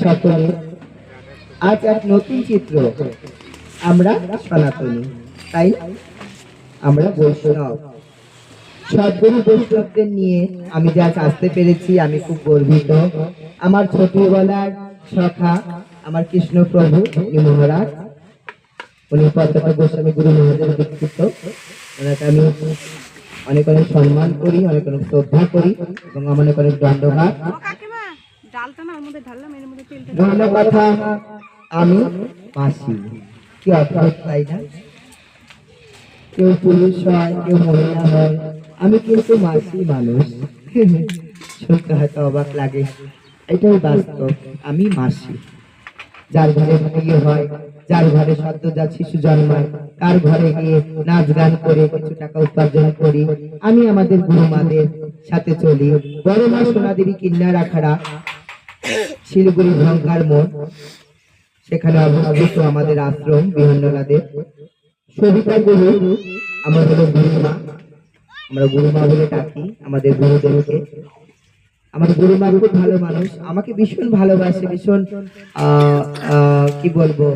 সকলে আজ এক নতুন চিত্র। আমরা সনাতনী, তাই আমরা বৈষ্ণব। সদ্গুরু বৈষ্ণবদের নিয়ে আমি যে আজ আসতে পেরেছি, আমি খুব গর্বিত। আমার ছোটবেলার সখা আমার কৃষ্ণ প্রভু মহারাজ, উনি পতাকা গোস্বামী গুরু মহারাজের দীক্ষিত। ওনাকে আমি অনেক অনেক সম্মান করি, অনেক অনেক শ্রদ্ধা করি এবং অনেক অনেক দণ্ডবাদ। কথা আমি মাসি, কি অদ্ভুত তাই না? কেউ পুরুষ হয়, কেউ মহিলা হয়, আমি কিন্তু মাসি মানুষ। শুনতে হয়তো অবাক লাগে, এটাই বাস্তব। আমি মাসি। যার ঘরে বিয়ে হয়, যার ঘরে সদ্যজাত শিশু জন্মায়, তার ঘরে গিয়ে নাচ গান করে কিছু টাকা উপার্জন করি। আমি আমাদের গুরুমাদের সাথে চলি। বড় মা সোনাদেবী কিন্নার আখাড়া, শিলিগুড়ি ভয়ঙ্কর মোড়, সেখানে অবস্থিত আমাদের আশ্রম বিহন্নলাদের। সবিতা গুরু আমার হলো গুরুমা, আমরা গুরুমা বলে ডাকি আমাদের গুরুদেবকে। আমার গুরুমা খুব ভালো মানুষ, আমাকে ভীষণ ভালোবাসে, ভীষণ কি বলবো,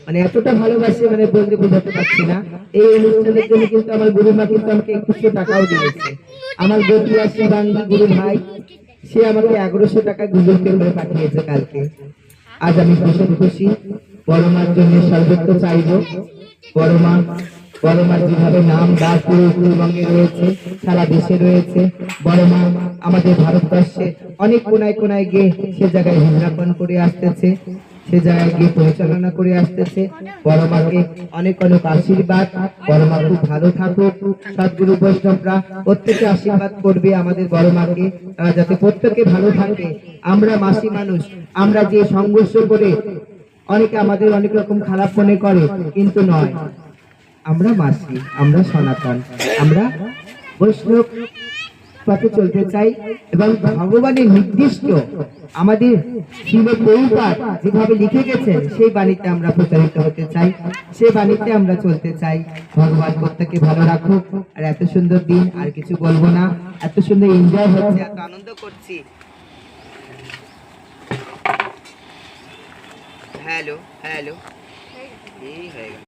মানে এতটা ভালোবাসে, মানে বলতে বোঝাতে পারছি না। এই অনুষ্ঠানের জন্য কিন্তু আমার গুরুমা কিন্তু আমাকে 2100 টাকাও দিয়েছে। আমার গতিয়া শিবাঙ্গী গুরু ভাই, সে আমাকে 1100 টাকা গুগল পে করে পাঠিয়েছে কালকে। আজ আমি ভীষণ খুশি। বড় মার জন্য সর্বত্র চাইব। বড় মার যেভাবে নাম ডাক পুরো উত্তরবঙ্গে রয়েছে, সারা দেশে রয়েছে। বড় মা আমাদের ভারতবর্ষে অনেক কোনায় কোনায় গিয়ে সে জায়গায় হিন্দাপন করে আসতেছে, সে জায়গায় গিয়ে পরিচালনা করে আসতেছে। বড় মাকে অনেক অনেক আশীর্বাদ। বড় মা খুব ভালো থাকুক। সদ্গুরু বৈষ্ণবরা প্রত্যেকে আশীর্বাদ করবে আমাদের বড় মাকে, তারা যাতে প্রত্যেকে ভালো থাকে। আমরা মাসি মানুষ, আমরা যে সংঘর্ষ করে অনেকে আমাদের অনেক রকম খারাপ মনে করে, কিন্তু নয়, আমরা মাসি, আমরা সনাতন, আমরা বৈষ্ণব পথে চলতে চাই এবং ভগবানের নির্দিষ্ট আমাদের শিব প্রভুপাদ যেভাবে লিখে গেছেন সেই বাণীতে আমরা প্রচারিত হতে চাই, সেই বাণীতে আমরা চলতে চাই। ভগবান প্রত্যেককে ভালো রাখুক। আর এত সুন্দর দিন, আর কিছু বলবো না। এত সুন্দর এনজয় হচ্ছে, এত আনন্দ করছি। হ্যালো হ্যালো, এই হয়ে গেল।